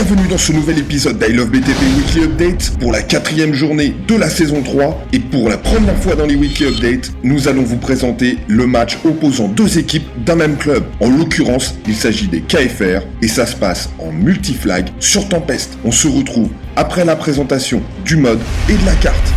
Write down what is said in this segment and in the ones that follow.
Bienvenue dans ce nouvel épisode d'I Love BTP Weekly Update pour la 4e journée de la saison 3. Et pour la première fois dans les Weekly Updates, nous allons vous présenter le match opposant deux équipes d'un même club. En l'occurrence, il s'agit des KFR et ça se passe en multiflag sur Tempest. On se retrouve après la présentation du mode et de la carte.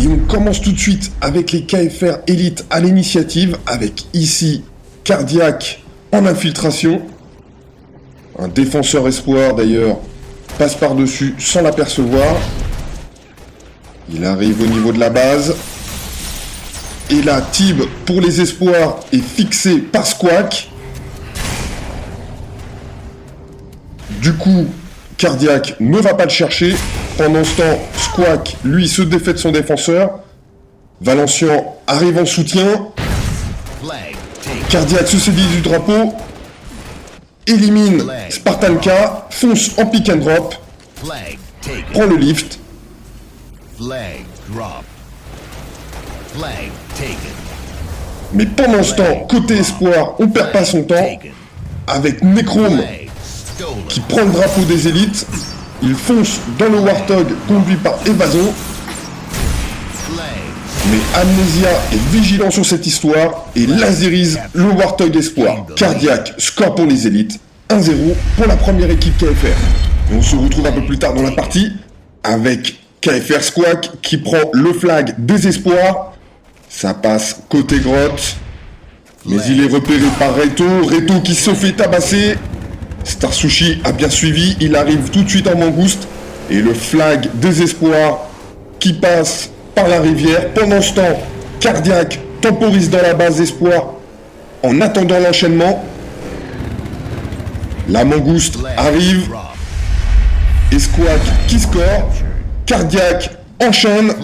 Et on commence tout de suite avec les KFR Elite à l'initiative, avec ici Cardiac en infiltration. Un défenseur espoir d'ailleurs passe par-dessus sans l'apercevoir. Il arrive au niveau de la base. Et là, Tib pour les espoirs est fixé par Squawk. Du coup, Cardiac ne va pas le chercher. Pendant ce temps, Squawk, lui, se défait de son défenseur. Valencian arrive en soutien. Cardiac se saisit du drapeau. Élimine Spartanka. Fonce en pick and drop. Prend le lift. Mais pendant ce temps, côté espoir, on perd pas son temps. Avec Necrome qui prend le drapeau des élites. Il fonce dans le Warthog conduit par Evasion. Mais Amnesia est vigilant sur cette histoire et laserise le Warthog Espoir. Cardiac score pour les élites. 1-0 pour la première équipe KFR. Et on se retrouve un peu plus tard dans la partie avec KFR Squawk qui prend le flag des espoirs. Ça passe côté grotte. Mais il est repéré par Reto. Reto qui se fait tabasser. Star Sushi a bien suivi, il arrive tout de suite en mangouste. Et le flag des espoirs qui passe par la rivière. Pendant ce temps, Cardiac temporise dans la base espoir en attendant l'enchaînement. La mangouste arrive. Et Squawk qui score. Cardiac enchaîne.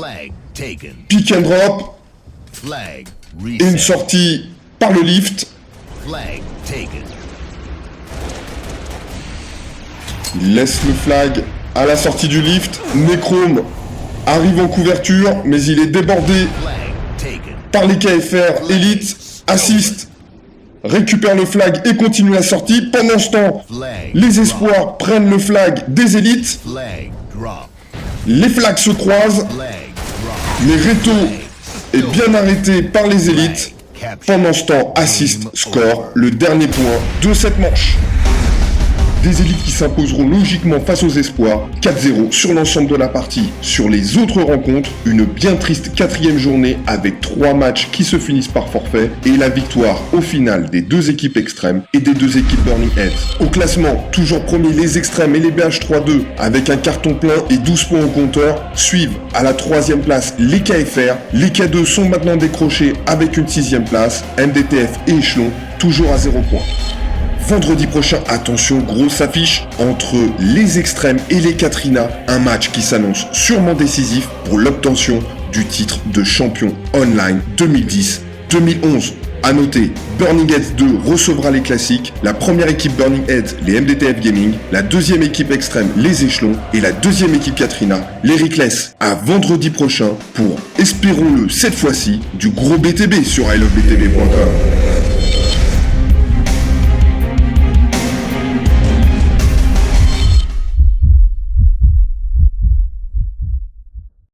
Pick and drop. Et une sortie par le lift. Il laisse le flag à la sortie du lift. Necrome arrive en couverture, mais il est débordé par les KFR Elite. Assiste, récupère le flag et continue la sortie. Pendant ce temps, les espoirs prennent le flag des élites. Les flags se croisent, mais Reto est bien arrêté par les élites. Pendant ce temps, Assist score le dernier point de cette manche. Des élites qui s'imposeront logiquement face aux espoirs, 4-0 sur l'ensemble de la partie. Sur les autres rencontres, une bien triste 4e journée avec 3 matchs qui se finissent par forfait et la victoire au final des deux équipes extrêmes et des deux équipes Burning Heads. Au classement, toujours premier les extrêmes et les BH3-2 avec un carton plein et 12 points au compteur, suivent à la 3e place les KFR. Les K2 sont maintenant décrochés avec une 6e place, MDTF et Échelon toujours à 0 points. Vendredi prochain, attention, grosse affiche entre les extrêmes et les Katrina. Un match qui s'annonce sûrement décisif pour l'obtention du titre de champion online 2010-2011. À noter, Burning Heads 2 recevra les classiques, la première équipe Burning Heads, les MDTF Gaming, la deuxième équipe Extrême, les Échelons, et la deuxième équipe Katrina, les Reckless. À vendredi prochain pour, espérons-le cette fois-ci, du gros BTB sur ilovebtb.com.